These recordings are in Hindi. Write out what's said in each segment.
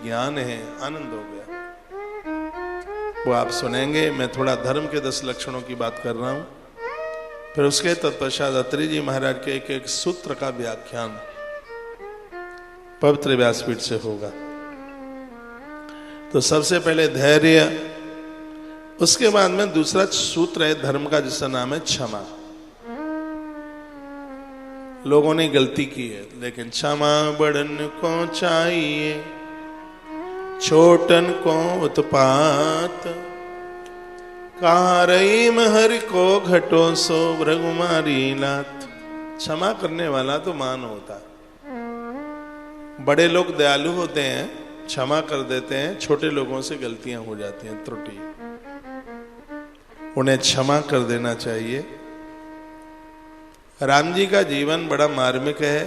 ज्ञान है, आनंद हो गया। वो आप सुनेंगे। मैं थोड़ा धर्म के 10 लक्षणों की बात कर रहा हूं, फिर उसके तत्पश्चात अत्रि जी महाराज के एक एक सूत्र का व्याख्यान पवित्र व्यासपीठ से होगा। तो सबसे पहले धैर्य, उसके बाद में दूसरा सूत्र है धर्म का, जिसका नाम है क्षमा। लोगों ने गलती की है, लेकिन क्षमा बड़न को चाहिए, छोटन को उत्पात, कारई महर को घटो सो भृगुमारी लात। क्षमा करने वाला तो मान होता है। बड़े लोग दयालु होते हैं, क्षमा कर देते हैं, छोटे लोगों से गलतियां हो जाती हैं, त्रुटि, उन्हें क्षमा कर देना चाहिए। राम जी का जीवन बड़ा मार्मिक है,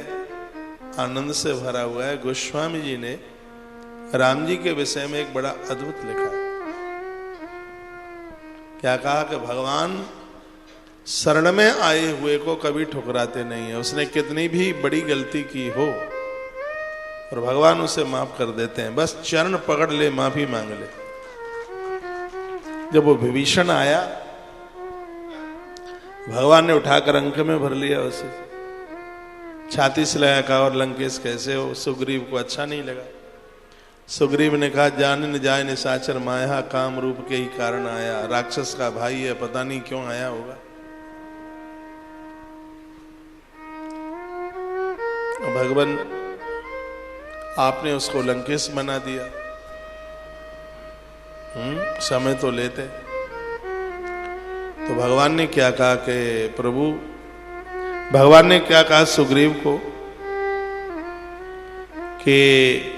आनंद से भरा हुआ है। गोस्वामी जी ने राम जी के विषय में एक बड़ा अद्भुत लिखा। क्या कहा कि भगवान शरण में आए हुए को कभी ठुकराते नहीं है। उसने कितनी भी बड़ी गलती की हो और भगवान उसे माफ कर देते हैं, बस चरण पकड़ ले, माफी मांग ले। जब वो विभीषण आया, भगवान ने उठाकर अंक में भर लिया उसे, छाती से लगा, कहा और लंकेश कैसे हो। सुग्रीव को अच्छा नहीं लगा। सुग्रीव ने कहा जाने न जाए निशाचर माया, काम रूप के ही कारण आया, राक्षस का भाई है, पता नहीं क्यों आया होगा। भगवान आपने उसको लंकेश बना दिया। समय तो लेते। तो भगवान ने क्या कहा कि प्रभु, भगवान ने क्या कहा सुग्रीव को कि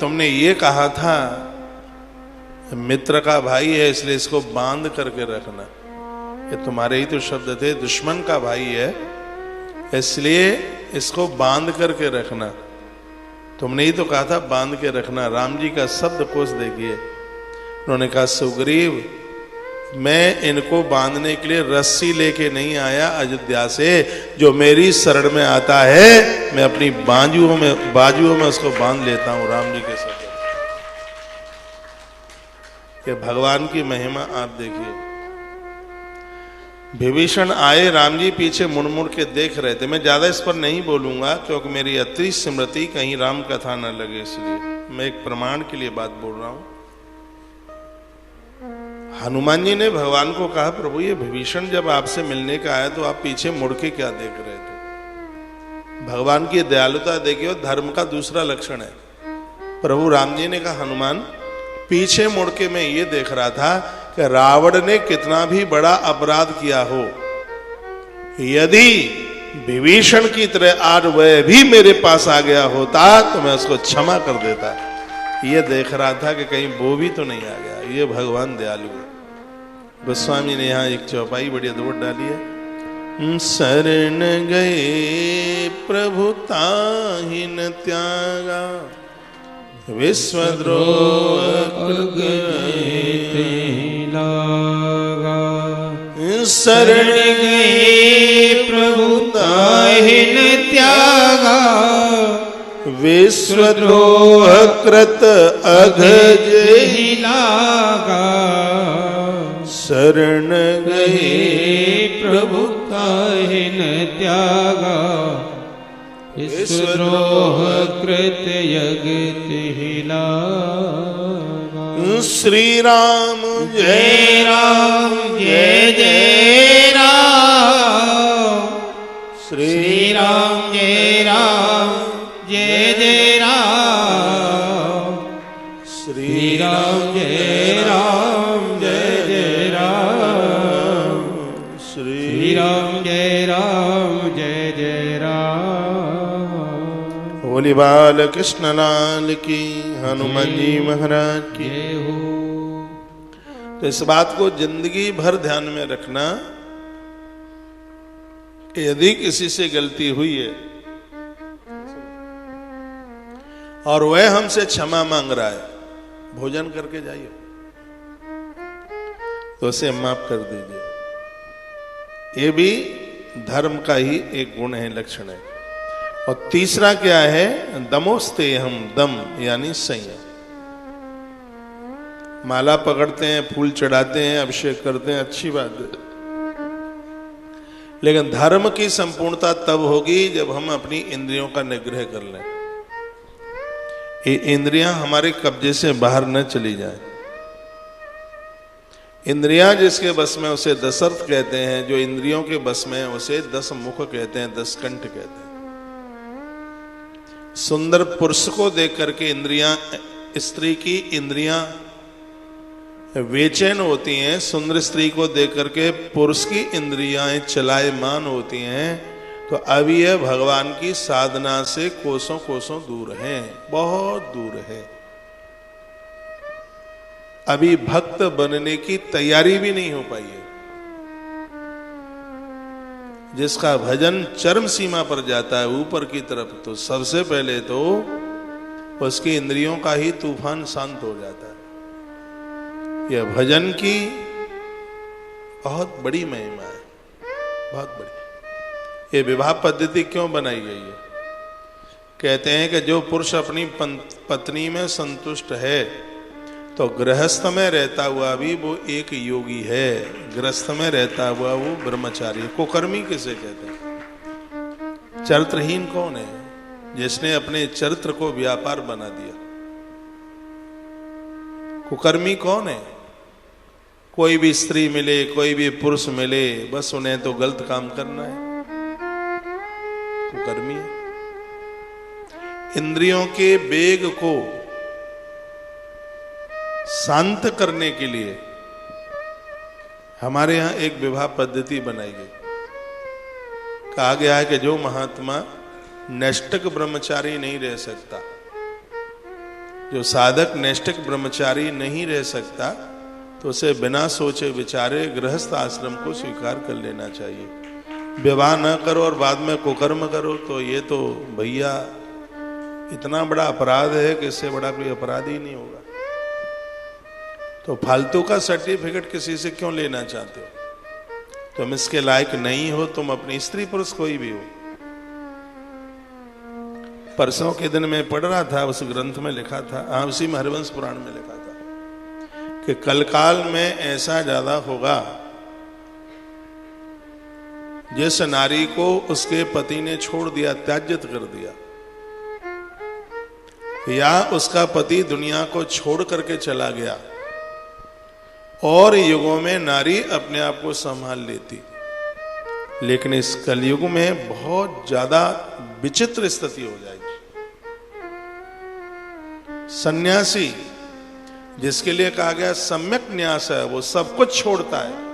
तुमने ये कहा था मित्र का भाई है इसलिए इसको बांध करके रखना। ये तुम्हारे ही तो शब्द थे, दुश्मन का भाई है इसलिए इसको बांध करके रखना। तुमने ही तो कहा था बांध के रखना। राम जी का शब्द कोश देखिए। उन्होंने कहा सुग्रीव, मैं इनको बांधने के लिए रस्सी लेके नहीं आया अयोध्या से। जो मेरी शरण में आता है मैं अपनी बाजुओं में उसको बांध लेता हूं। राम जी के शब्द, ये भगवान की महिमा आप देखिए। विभीषण आए, राम जी पीछे मुड़ मुड़ के देख रहे थे। मैं ज्यादा इस पर नहीं बोलूंगा क्योंकि मेरी अति स्मृति कहीं राम कथा न लगे, इसलिए मैं एक प्रमाण के लिए बात बोल रहा हूं। हनुमान जी ने भगवान को कहा प्रभु ये विभीषण जब आपसे मिलने का आया तो आप पीछे मुड़ के क्या देख रहे थे। भगवान की दयालुता देखिए, धर्म का दूसरा लक्षण है। प्रभु राम जी ने कहा हनुमान पीछे मुड़ के मैं ये देख रहा था कि रावण ने कितना भी बड़ा अपराध किया हो, यदि विभीषण की तरह आज वह भी मेरे पास आ गया होता तो मैं उसको क्षमा कर देता। ये देख रहा था कि कहीं वो भी तो नहीं आ गया। ये भगवान दयालु है। गोस्वामी ने यहाँ एक चौपाई बड़ी अद्भुत डाली है। शरण गए प्रभु ताहि न त्यागा, विश्वद्रोह लागा। शरण गए प्रभु ताहि न त्यागा, विश्वद्रोह कृत अघज ही लागा। शरण गए प्रभु ताहि न त्यागा, विश्वद्रोह कृत अघज ही लागा। श्री राम जय राम जय जय राम, श्री राम जय राम जय जय राम, श्री राम जय राम जय जय राम, श्री राम जय राम जय जय राम। बोली बाल कृष्ण लाल की, हनुमान जी महाराज की जय हो। तो इस बात को जिंदगी भर ध्यान में रखना, यदि किसी से गलती हुई है और वह हमसे क्षमा मांग रहा है, भोजन करके जाइए तो उसे माफ कर दीजिए। ये भी धर्म का ही एक गुण है, लक्षण है। और तीसरा क्या है, दमोस्ते हम, दम यानी संयम। माला पकड़ते हैं, फूल चढ़ाते हैं, अभिषेक करते हैं, अच्छी बात है, लेकिन धर्म की संपूर्णता तब होगी जब हम अपनी इंद्रियों का निग्रह कर लें, ये इंद्रियां हमारे कब्जे से बाहर न चली जाए। इंद्रियां जिसके बस में उसे दशरथ कहते हैं, जो इंद्रियों के बस में उसे 10 मुख कहते हैं, 10 कंठ कहते हैं। सुंदर पुरुष को देख करके इंद्रियां, स्त्री की इंद्रियां बेचैन होती हैं, सुंदर स्त्री को देख करके पुरुष की इंद्रियां चलायमान होती हैं। तो अब यह भगवान की साधना से कोसों कोसों दूर है, बहुत दूर है। अभी भक्त बनने की तैयारी भी नहीं हो पाई है। जिसका भजन चरम सीमा पर जाता है ऊपर की तरफ, तो सबसे पहले तो उसकी इंद्रियों का ही तूफान शांत हो जाता है। यह भजन की बहुत बड़ी महिमा है, बहुत बड़ी। ये विवाह पद्धति क्यों बनाई गई है? कहते हैं कि जो पुरुष अपनी पत्नी में संतुष्ट है तो गृहस्थ में रहता हुआ भी वो एक योगी है, गृहस्थ में रहता हुआ वो ब्रह्मचारी। कुकर्मी किसे कहते हैं? चरित्रहीन कौन है? जिसने अपने चरित्र को व्यापार बना दिया। कुकर्मी कौन है? कोई भी स्त्री मिले, कोई भी पुरुष मिले, बस उन्हें तो गलत काम करना है, कुकर्मी है। इंद्रियों के वेग को शांत करने के लिए हमारे यहां एक विवाह पद्धति बनाई गई। कहा गया है कि जो महात्मा नैष्ठिक ब्रह्मचारी नहीं रह सकता, जो साधक नैष्ठिक ब्रह्मचारी नहीं रह सकता, तो उसे बिना सोचे विचारे गृहस्थ आश्रम को स्वीकार कर लेना चाहिए। विवाह न करो और बाद में कुकर्म करो तो ये तो भैया इतना बड़ा अपराध है कि इससे बड़ा कोई अपराध ही नहीं होगा। तो फालतू का सर्टिफिकेट किसी से क्यों लेना चाहते हो? तुम इसके लायक नहीं हो, तुम अपनी स्त्री पुरुष कोई भी हो। परसों के दिन में पढ़ रहा था, उस ग्रंथ में लिखा था, उसी में हरिवंश पुराण में लिखा था कि कलकाल में ऐसा ज्यादा होगा जिस नारी को उसके पति ने छोड़ दिया, त्याज्यत कर दिया, या उसका पति दुनिया को छोड़ करके चला गया, और युगों में नारी अपने आप को संभाल लेती, लेकिन इस कलयुग में बहुत ज्यादा विचित्र स्थिति हो जाएगी। सन्यासी जिसके लिए कहा गया सम्यक न्यास है, वो सब कुछ छोड़ता है,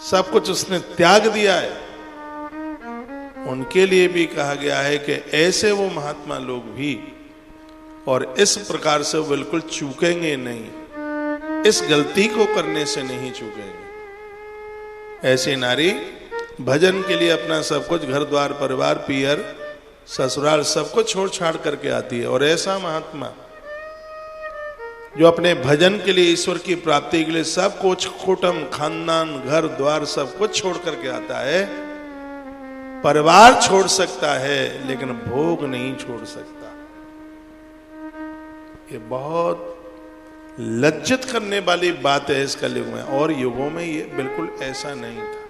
सब कुछ उसने त्याग दिया है, उनके लिए भी कहा गया है कि ऐसे वो महात्मा लोग भी, और इस प्रकार से वो बिल्कुल चूकेंगे नहीं, इस गलती को करने से नहीं चूकेंगे। ऐसी नारी भजन के लिए अपना सब कुछ, घर द्वार परिवार पियर ससुराल सब कुछ छोड़ छाड़ करके आती है। और ऐसा महात्मा जो अपने भजन के लिए, ईश्वर की प्राप्ति के लिए सब कुछ, कुटुंब खानदान घर द्वार सब कुछ छोड़ करके आता है, परिवार छोड़ सकता है लेकिन भोग नहीं छोड़ सकता। ये बहुत लज्जित करने वाली बात है इस कलयुग में, और युगों में ये बिल्कुल ऐसा नहीं था।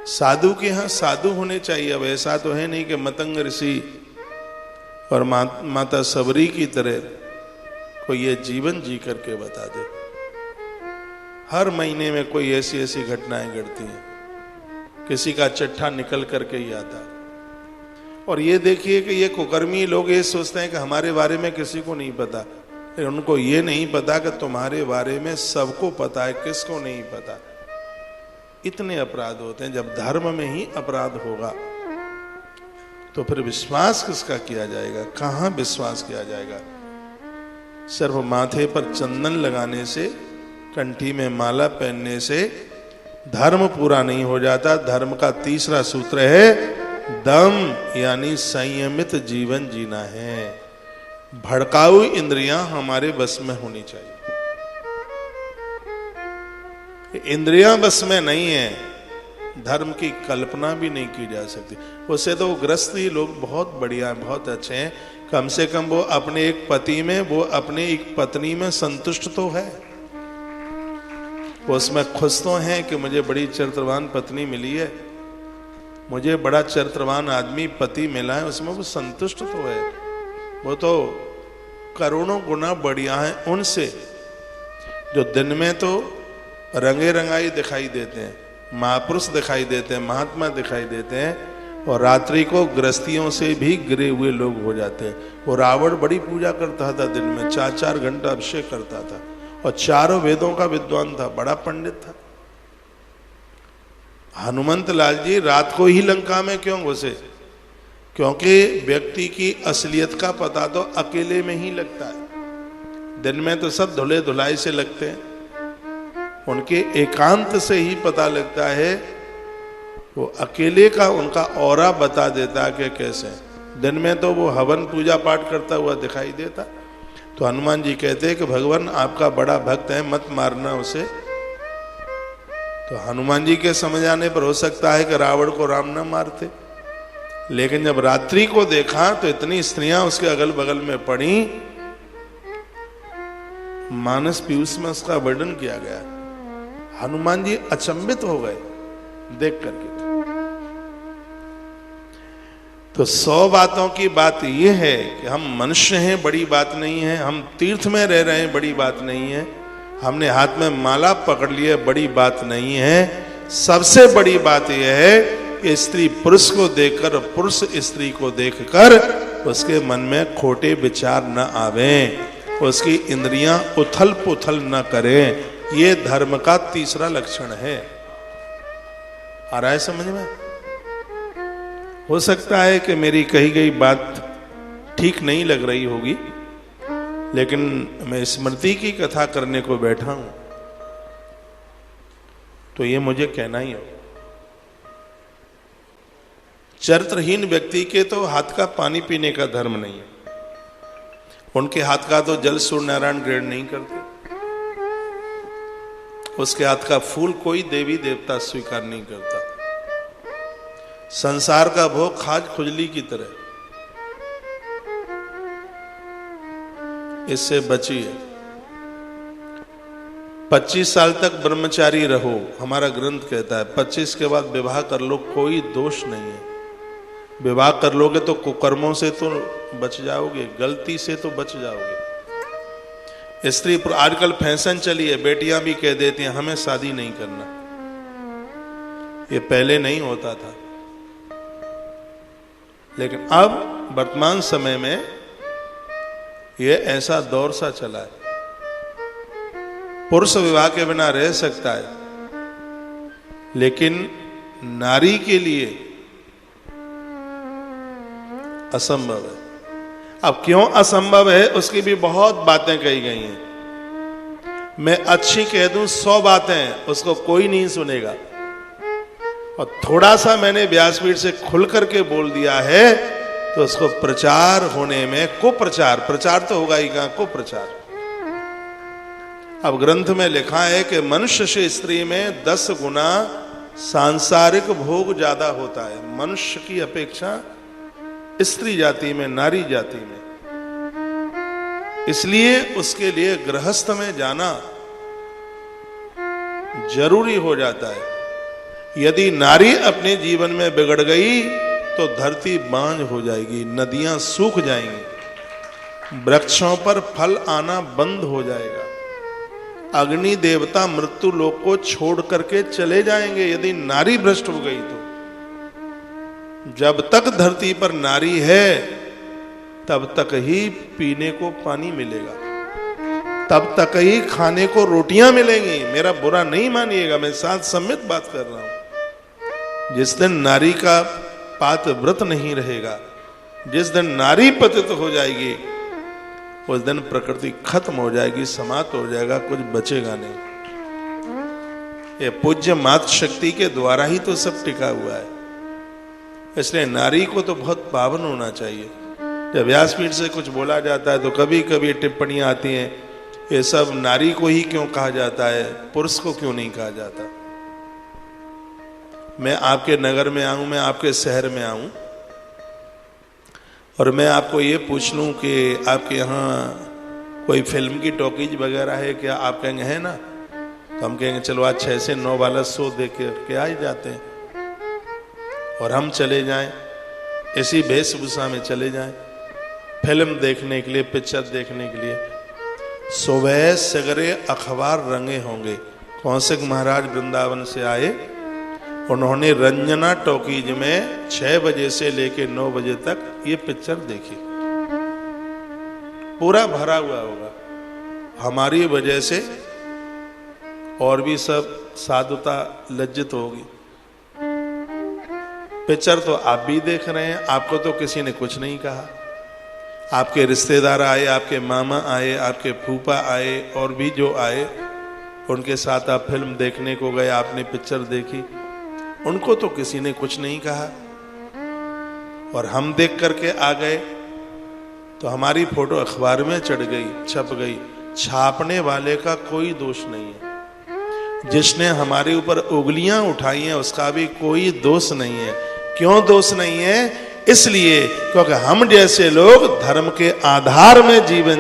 साधु के यहां साधु होने चाहिए। अब ऐसा तो है नहीं कि मतंग ऋषि और माता सबरी की तरह कोई ये जीवन जी करके बता दे। हर महीने में कोई ऐसी ऐसी घटनाएं घटती हैं, किसी का चिट्ठा निकल करके ही आता। और ये देखिए कि ये कुकर्मी लोग ये सोचते हैं कि हमारे बारे में किसी को नहीं पता, लेकिन उनको ये नहीं पता कि तुम्हारे बारे में सबको पता है, किसको नहीं पता। इतने अपराध होते हैं। जब धर्म में ही अपराध होगा तो फिर विश्वास किसका किया जाएगा? कहां विश्वास किया जाएगा? सिर्फ माथे पर चंदन लगाने से, कंठी में माला पहनने से धर्म पूरा नहीं हो जाता। धर्म का तीसरा सूत्र है दम, यानी संयमित जीवन जीना है। भड़काऊ इंद्रियां हमारे बस में होनी चाहिए। इंद्रियां बस में नहीं है, धर्म की कल्पना भी नहीं की जा सकती। उससे तो ग्रस्त ही लोग बहुत बढ़िया, बहुत अच्छे हैं, कम से कम वो अपने एक पति में, वो अपने एक पत्नी में संतुष्ट तो है, वो उसमें खुश तो हैं कि मुझे बड़ी चरित्रवान पत्नी मिली है, मुझे बड़ा चरित्रवान आदमी पति मिला है, उसमें वो संतुष्ट तो है। वो तो करोड़ों गुना बढ़िया है उनसे जो दिन में तो रंगे रंगाई दिखाई देते हैं, महापुरुष दिखाई देते हैं, महात्मा दिखाई देते हैं, और रात्रि को गृहस्थियों से भी गिरे हुए लोग हो जाते हैं। वो रावण बड़ी पूजा करता था, दिन में 4-4 घंटा अभिषेक करता था, और चारों वेदों का विद्वान था, बड़ा पंडित था। हनुमंत लाल जी रात को ही लंका में क्यों घुसे? क्योंकि व्यक्ति की असलियत का पता तो अकेले में ही लगता है। दिन में तो सब धुले धुलाई से लगते हैं, उनके एकांत से ही पता लगता है। वो अकेले का उनका ऑरा बता देता है कि कैसे। दिन में तो वो हवन पूजा पाठ करता हुआ दिखाई देता। तो हनुमान जी कहते हैं कि भगवान आपका बड़ा भक्त है, मत मारना उसे। तो हनुमान जी के समझ आने पर हो सकता है कि रावण को राम न मारते, लेकिन जब रात्रि को देखा तो इतनी स्त्रियां उसके अगल बगल में पड़ी, मानस पीयूष में उसका वर्णन किया गया। हनुमान जी अचंभित हो गए देख करके। तो 100 बातों की बात यह है कि हम मनुष्य हैं, बड़ी बात नहीं है। हम तीर्थ में रह रहे हैं, बड़ी बात नहीं है। हमने हाथ में माला पकड़ ली है, बड़ी बात नहीं है। सबसे बड़ी बात यह है कि स्त्री पुरुष को देखकर, पुरुष स्त्री को देखकर उसके मन में खोटे विचार न आवें, उसकी इंद्रियां उथल पुथल न करें। ये धर्म का तीसरा लक्षण है। आ रहा है समझ में? हो सकता है कि मेरी कही गई बात ठीक नहीं लग रही होगी, लेकिन मैं स्मृति की कथा करने को बैठा हूं तो ये मुझे कहना ही हो। चरित्रहीन व्यक्ति के तो हाथ का पानी पीने का धर्म नहीं है, उनके हाथ का तो जल सूर्य नारायण ग्रहण नहीं करते, उसके हाथ का फूल कोई देवी देवता स्वीकार नहीं करता। संसार का भोग खाज खुजली की तरह, इससे बचिए। 25 साल तक ब्रह्मचारी रहो, हमारा ग्रंथ कहता है। 25 के बाद विवाह कर लो, कोई दोष नहीं है। विवाह कर लोगे तो कुकर्मों से तो बच जाओगे, गलती से तो बच जाओगे। स्त्री पर आजकल फैशन चली है, बेटियां भी कह देती हैं हमें शादी नहीं करना। ये पहले नहीं होता था, लेकिन अब वर्तमान समय में ये ऐसा दौर सा चला है। पुरुष विवाह के बिना रह सकता है, लेकिन नारी के लिए असंभव है। अब क्यों असंभव है उसकी भी बहुत बातें कही गई हैं। मैं अच्छी कह दूं 100 बातें, उसको कोई नहीं सुनेगा। और थोड़ा सा मैंने व्यासपीठ से खुल करके बोल दिया है तो उसको प्रचार होने में कुप्रचार, प्रचार तो होगा ही कहां, कुप्रचार। अब ग्रंथ में लिखा है कि मनुष्य से स्त्री में 10 गुना सांसारिक भोग ज्यादा होता है मनुष्य की अपेक्षा स्त्री जाति में, नारी जाति में। इसलिए उसके लिए गृहस्थ में जाना जरूरी हो जाता है। यदि नारी अपने जीवन में बिगड़ गई तो धरती बांझ हो जाएगी, नदियां सूख जाएंगी, वृक्षों पर फल आना बंद हो जाएगा, अग्नि देवता मृत्यु लोक को छोड़ करके चले जाएंगे यदि नारी भ्रष्ट हो गई तो। जब तक धरती पर नारी है तब तक ही पीने को पानी मिलेगा, तब तक ही खाने को रोटियां मिलेंगी। मेरा बुरा नहीं मानिएगा, मैं साथ सम्मित बात कर रहा हूं। जिस दिन नारी का पात व्रत नहीं रहेगा, जिस दिन नारी पतित हो जाएगी, उस दिन प्रकृति खत्म हो जाएगी, समाप्त हो जाएगा, कुछ बचेगा नहीं। ये पूज्य मातृ शक्ति के द्वारा ही तो सब टिका हुआ है। इसलिए नारी को तो बहुत पावन होना चाहिए। जब व्यासपीठ से कुछ बोला जाता है तो कभी कभी टिप्पणियां आती हैं, ये सब नारी को ही क्यों कहा जाता है, पुरुष को क्यों नहीं कहा जाता। मैं आपके नगर में आऊं, मैं आपके शहर में आऊं, और मैं आपको ये पूछ लूं कि आपके यहाँ कोई फिल्म की टॉकीज वगैरह है क्या? आप कहेंगे है ना, तो हम कहेंगे चलो आज 6 से 9 वाला शो देख के आ ही जाते हैं, और हम चले जाएं इसी वेशभूषा में चले जाएं फिल्म देखने के लिए, पिक्चर देखने के लिए। सुबह सगरे अखबार रंगे होंगे। कौशिक महाराज वृंदावन से आए, उन्होंने रंजना टॉकीज में 6 बजे से लेके 9 बजे तक ये पिक्चर देखी, पूरा भरा हुआ होगा। हमारी वजह से और भी सब साधुता लज्जित होगी। पिक्चर तो आप भी देख रहे हैं, आपको तो किसी ने कुछ नहीं कहा। आपके रिश्तेदार आए, आपके मामा आए, आपके फूफा आए, और भी जो आए, उनके साथ आप फिल्म देखने को गए, आपने पिक्चर देखी, उनको तो किसी ने कुछ नहीं कहा। और हम देख करके आ गए तो हमारी फोटो अखबार में चढ़ गई, छप गई। छापने वाले का कोई दोष नहीं है, जिसने हमारे ऊपर उंगलियां उठाई हैं उसका भी कोई दोष नहीं है। क्यों दोष नहीं है? इसलिए क्योंकि हम जैसे लोग धर्म के आधार में जीवन